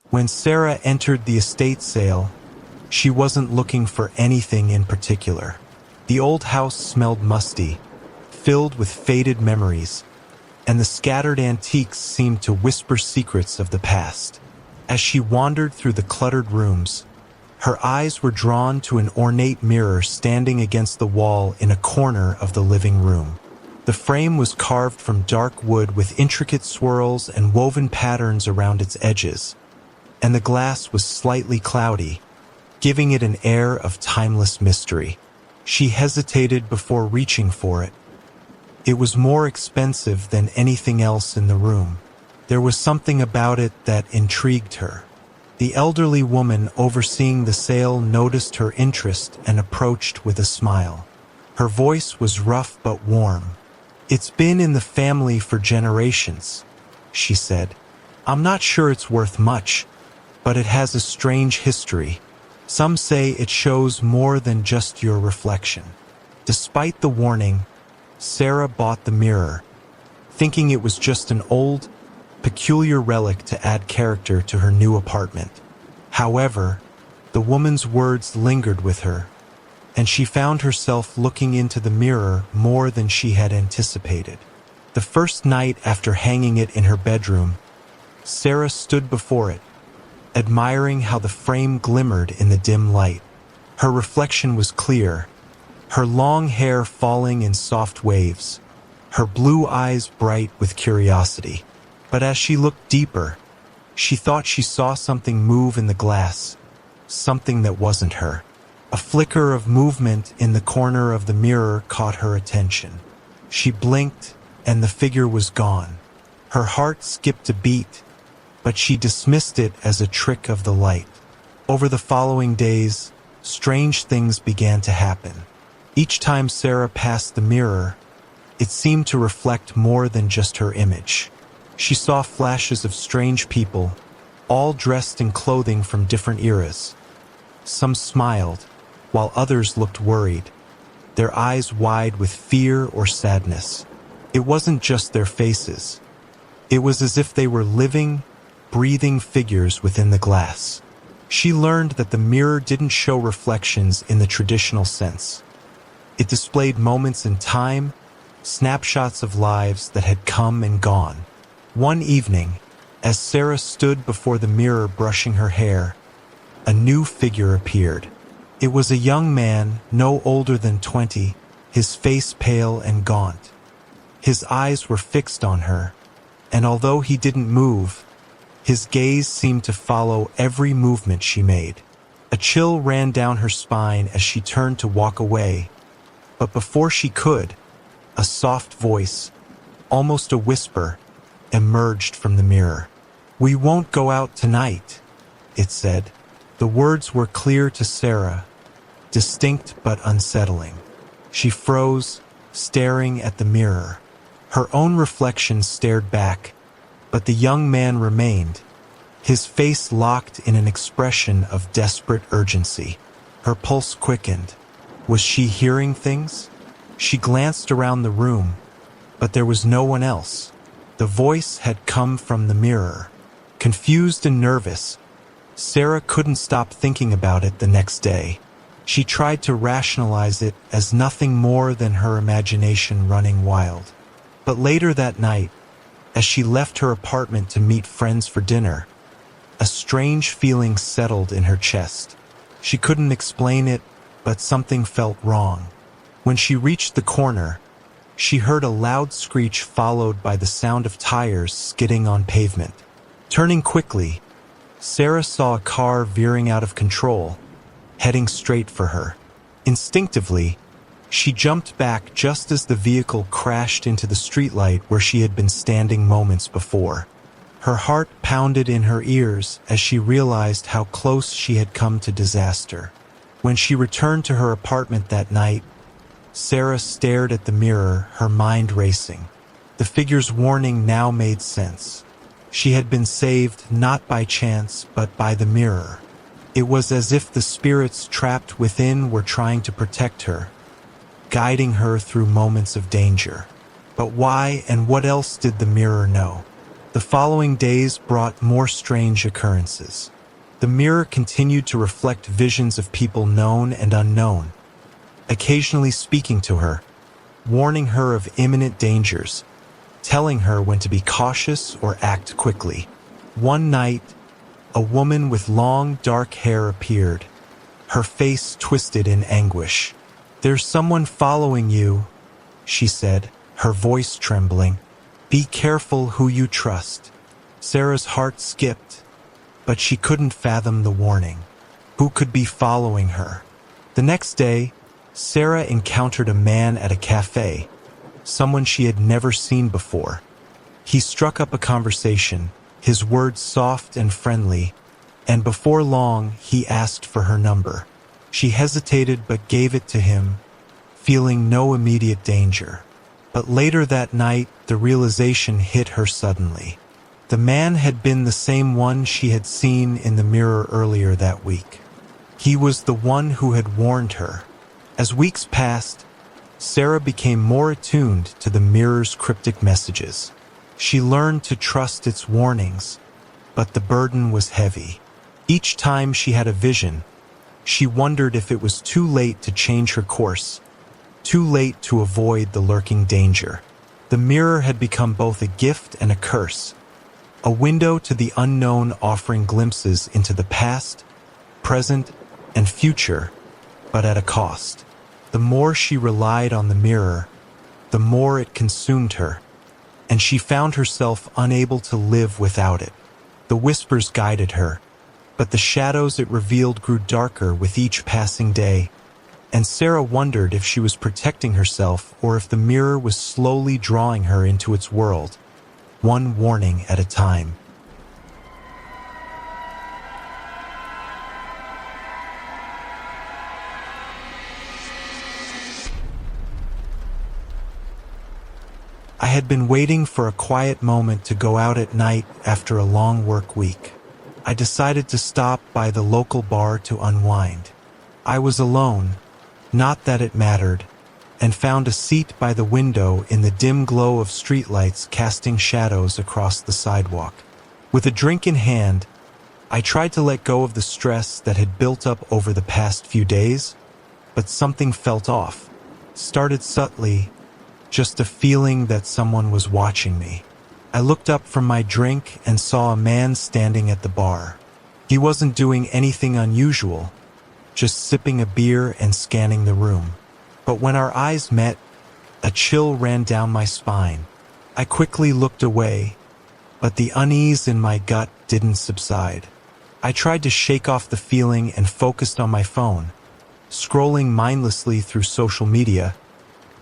When Sarah entered the estate sale, she wasn't looking for anything in particular. The old house smelled musty, filled with faded memories, and the scattered antiques seemed to whisper secrets of the past. As she wandered through the cluttered rooms, her eyes were drawn to an ornate mirror standing against the wall in a corner of the living room. The frame was carved from dark wood with intricate swirls and woven patterns around its edges, and the glass was slightly cloudy, giving it an air of timeless mystery. She hesitated before reaching for it. It was more expensive than anything else in the room. There was something about it that intrigued her. The elderly woman overseeing the sale noticed her interest and approached with a smile. Her voice was rough but warm. "It's been in the family for generations," she said. "I'm not sure it's worth much, but it has a strange history. Some say it shows more than just your reflection." Despite the warning, Sarah bought the mirror, thinking it was just an old, peculiar relic to add character to her new apartment. However, the woman's words lingered with her, and she found herself looking into the mirror more than she had anticipated. The first night after hanging it in her bedroom, Sarah stood before it, admiring how the frame glimmered in the dim light. Her reflection was clear, her long hair falling in soft waves, her blue eyes bright with curiosity. But as she looked deeper, she thought she saw something move in the glass, something that wasn't her. A flicker of movement in the corner of the mirror caught her attention. She blinked, and the figure was gone. Her heart skipped a beat, but she dismissed it as a trick of the light. Over the following days, strange things began to happen. Each time Sarah passed the mirror, it seemed to reflect more than just her image. She saw flashes of strange people, all dressed in clothing from different eras. Some smiled, while others looked worried, their eyes wide with fear or sadness. It wasn't just their faces. It was as if they were living, breathing figures within the glass. She learned that the mirror didn't show reflections in the traditional sense. It displayed moments in time, snapshots of lives that had come and gone. One evening, as Sarah stood before the mirror brushing her hair, a new figure appeared. It was a young man, no older than 20, his face pale and gaunt. His eyes were fixed on her, and although he didn't move, his gaze seemed to follow every movement she made. A chill ran down her spine as she turned to walk away, but before she could, a soft voice, almost a whisper, emerged from the mirror. "We won't go out tonight," it said. The words were clear to Sarah, distinct but unsettling. She froze, staring at the mirror. Her own reflection stared back, but the young man remained, his face locked in an expression of desperate urgency. Her pulse quickened. Was she hearing things? She glanced around the room, but there was no one else. The voice had come from the mirror. Confused and nervous, Sarah couldn't stop thinking about it the next day. She tried to rationalize it as nothing more than her imagination running wild. But later that night, as she left her apartment to meet friends for dinner, a strange feeling settled in her chest. She couldn't explain it, but something felt wrong. When she reached the corner, she heard a loud screech followed by the sound of tires skidding on pavement. Turning quickly, Sarah saw a car veering out of control, heading straight for her. Instinctively, she jumped back just as the vehicle crashed into the streetlight where she had been standing moments before. Her heart pounded in her ears as she realized how close she had come to disaster. When she returned to her apartment that night, Sarah stared at the mirror, her mind racing. The figure's warning now made sense. She had been saved not by chance, but by the mirror. It was as if the spirits trapped within were trying to protect her, guiding her through moments of danger. But why and what else did the mirror know? The following days brought more strange occurrences. The mirror continued to reflect visions of people known and unknown, occasionally speaking to her, warning her of imminent dangers, telling her when to be cautious or act quickly. One night, a woman with long, dark hair appeared, her face twisted in anguish. "There's someone following you," she said, her voice trembling. "Be careful who you trust." Sarah's heart skipped, but she couldn't fathom the warning. Who could be following her? The next day, Sarah encountered a man at a cafe, someone she had never seen before. He struck up a conversation, his words soft and friendly, and before long he asked for her number. She hesitated but gave it to him, feeling no immediate danger. But later that night, the realization hit her suddenly. The man had been the same one she had seen in the mirror earlier that week. He was the one who had warned her. As weeks passed, Sarah became more attuned to the mirror's cryptic messages. She learned to trust its warnings, but the burden was heavy. Each time she had a vision, she wondered if it was too late to change her course, too late to avoid the lurking danger. The mirror had become both a gift and a curse, a window to the unknown offering glimpses into the past, present, and future, but at a cost. The more she relied on the mirror, the more it consumed her, and she found herself unable to live without it. The whispers guided her, but the shadows it revealed grew darker with each passing day, and Sarah wondered if she was protecting herself or if the mirror was slowly drawing her into its world, one warning at a time. I had been waiting for a quiet moment to go out at night after a long work week. I decided to stop by the local bar to unwind. I was alone, not that it mattered, and found a seat by the window in the dim glow of streetlights casting shadows across the sidewalk. With a drink in hand, I tried to let go of the stress that had built up over the past few days, but something felt off. Started subtly, just a feeling that someone was watching me. I looked up from my drink and saw a man standing at the bar. He wasn't doing anything unusual, just sipping a beer and scanning the room. But when our eyes met, a chill ran down my spine. I quickly looked away, but the unease in my gut didn't subside. I tried to shake off the feeling and focused on my phone, scrolling mindlessly through social media,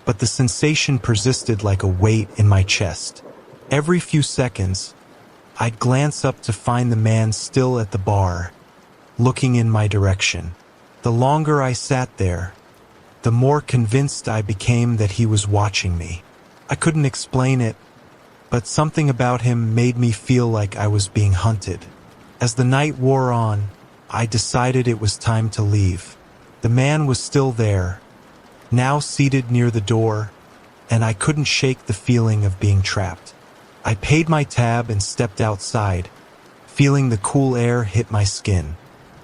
but the sensation persisted like a weight in my chest. Every few seconds, I'd glance up to find the man still at the bar, looking in my direction. The longer I sat there, the more convinced I became that he was watching me. I couldn't explain it, but something about him made me feel like I was being hunted. As the night wore on, I decided it was time to leave. The man was still there, now seated near the door, and I couldn't shake the feeling of being trapped. I paid my tab and stepped outside, feeling the cool air hit my skin.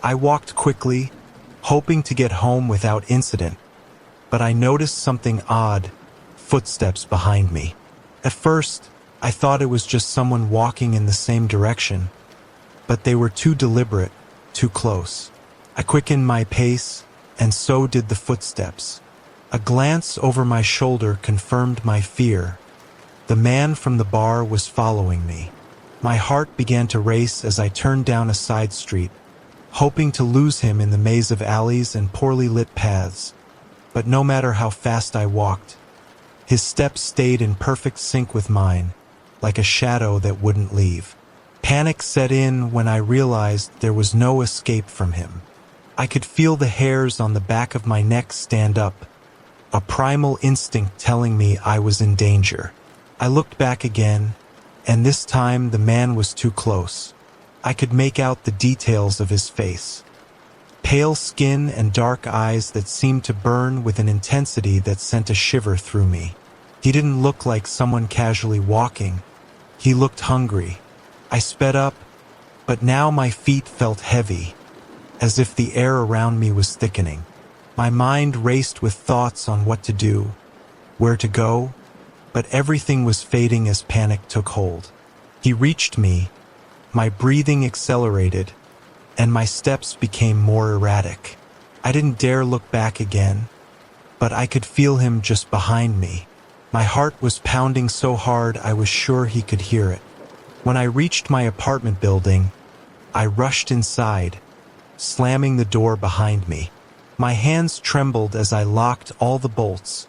I walked quickly, hoping to get home without incident, but I noticed something odd, footsteps behind me. At first, I thought it was just someone walking in the same direction, but they were too deliberate, too close. I quickened my pace, and so did the footsteps. A glance over my shoulder confirmed my fear. The man from the bar was following me. My heart began to race as I turned down a side street, hoping to lose him in the maze of alleys and poorly lit paths. But no matter how fast I walked, his steps stayed in perfect sync with mine, like a shadow that wouldn't leave. Panic set in when I realized there was no escape from him. I could feel the hairs on the back of my neck stand up, a primal instinct telling me I was in danger. I looked back again, and this time the man was too close. I could make out the details of his face. Pale skin and dark eyes that seemed to burn with an intensity that sent a shiver through me. He didn't look like someone casually walking. He looked hungry. I sped up, but now my feet felt heavy, as if the air around me was thickening. My mind raced with thoughts on what to do, where to go, but everything was fading as panic took hold. He reached me, my breathing accelerated, and my steps became more erratic. I didn't dare look back again, but I could feel him just behind me. My heart was pounding so hard I was sure he could hear it. When I reached my apartment building, I rushed inside, slamming the door behind me. My hands trembled as I locked all the bolts,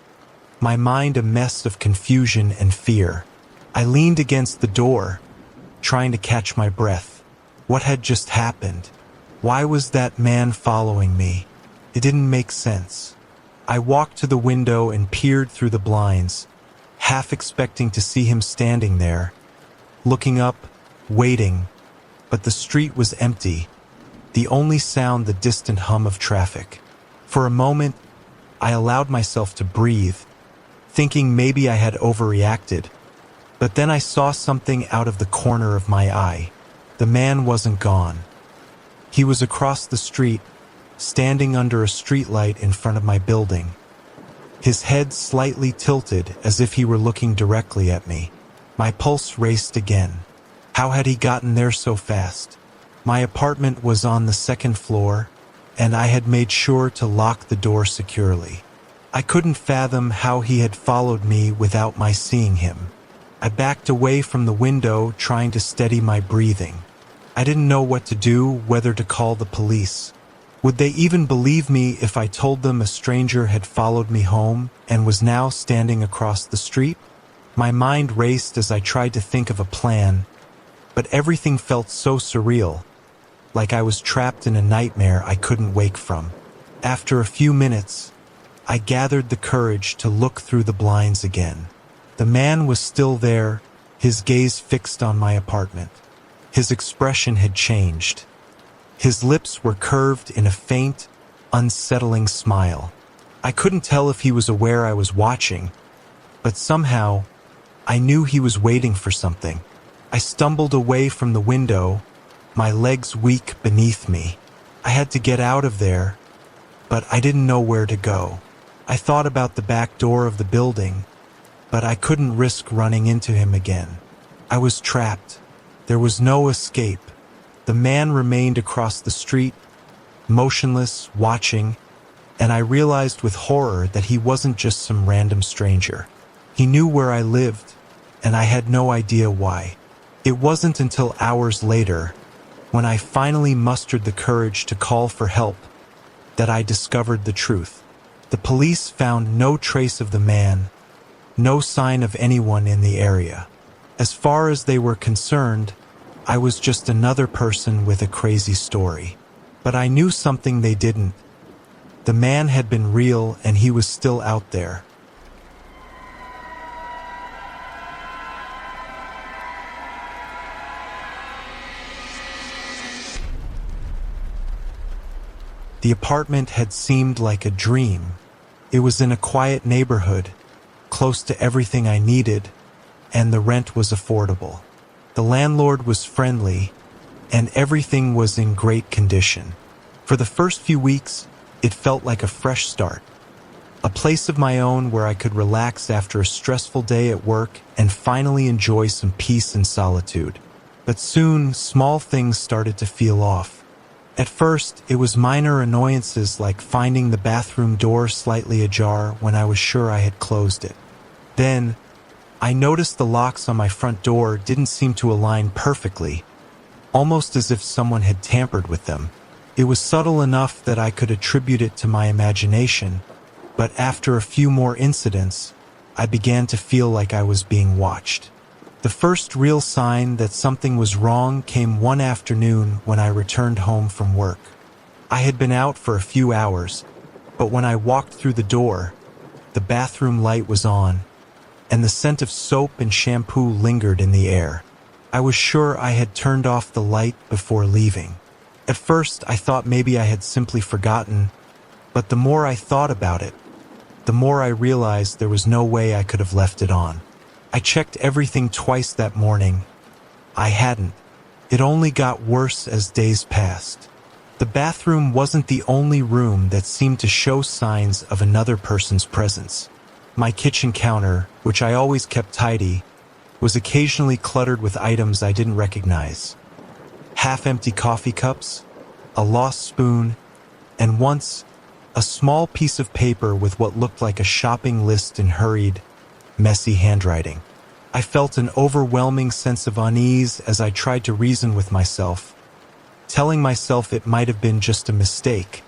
my mind a mess of confusion and fear. I leaned against the door, trying to catch my breath. What had just happened? Why was that man following me? It didn't make sense. I walked to the window and peered through the blinds, half expecting to see him standing there, looking up, waiting, but the street was empty, the only sound the distant hum of traffic. For a moment, I allowed myself to breathe, thinking maybe I had overreacted, but then I saw something out of the corner of my eye. The man wasn't gone. He was across the street, standing under a streetlight in front of my building, his head slightly tilted as if he were looking directly at me. My pulse raced again. How had he gotten there so fast? My apartment was on the second floor, and I had made sure to lock the door securely. I couldn't fathom how he had followed me without my seeing him. I backed away from the window, trying to steady my breathing. I didn't know what to do, whether to call the police. Would they even believe me if I told them a stranger had followed me home and was now standing across the street? My mind raced as I tried to think of a plan, but everything felt so surreal, like I was trapped in a nightmare I couldn't wake from. After a few minutes, I gathered the courage to look through the blinds again. The man was still there, his gaze fixed on my apartment. His expression had changed. His lips were curved in a faint, unsettling smile. I couldn't tell if he was aware I was watching, but somehow, I knew he was waiting for something. I stumbled away from the window, my legs weak beneath me. I had to get out of there, but I didn't know where to go. I thought about the back door of the building, but I couldn't risk running into him again. I was trapped. There was no escape. The man remained across the street, motionless, watching, and I realized with horror that he wasn't just some random stranger. He knew where I lived, and I had no idea why. It wasn't until hours later, when I finally mustered the courage to call for help, that I discovered the truth. The police found no trace of the man, no sign of anyone in the area. As far as they were concerned, I was just another person with a crazy story. But I knew something they didn't. The man had been real, and he was still out there. The apartment had seemed like a dream. It was in a quiet neighborhood, close to everything I needed, and the rent was affordable. The landlord was friendly, and everything was in great condition. For the first few weeks, it felt like a fresh start. A place of my own where I could relax after a stressful day at work and finally enjoy some peace and solitude. But soon, small things started to feel off. At first, it was minor annoyances like finding the bathroom door slightly ajar when I was sure I had closed it. Then, I noticed the locks on my front door didn't seem to align perfectly, almost as if someone had tampered with them. It was subtle enough that I could attribute it to my imagination, but after a few more incidents, I began to feel like I was being watched. The first real sign that something was wrong came one afternoon when I returned home from work. I had been out for a few hours, but when I walked through the door, the bathroom light was on, and the scent of soap and shampoo lingered in the air. I was sure I had turned off the light before leaving. At first, I thought maybe I had simply forgotten, but the more I thought about it, the more I realized there was no way I could have left it on. I checked everything twice that morning. I hadn't. It only got worse as days passed. The bathroom wasn't the only room that seemed to show signs of another person's presence. My kitchen counter, which I always kept tidy, was occasionally cluttered with items I didn't recognize. Half-empty coffee cups, a lost spoon, and once, a small piece of paper with what looked like a shopping list in hurried, messy handwriting. I felt an overwhelming sense of unease as I tried to reason with myself, telling myself it might have been just a mistake.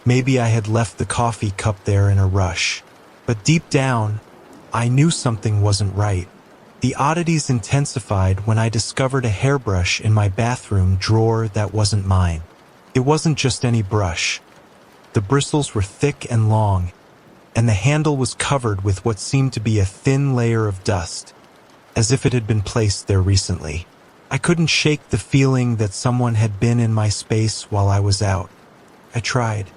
Maybe I had left the coffee cup there in a rush. But deep down, I knew something wasn't right. The oddities intensified when I discovered a hairbrush in my bathroom drawer that wasn't mine. It wasn't just any brush. The bristles were thick and long, and the handle was covered with what seemed to be a thin layer of dust, as if it had been placed there recently. I couldn't shake the feeling that someone had been in my space while I was out. I tried.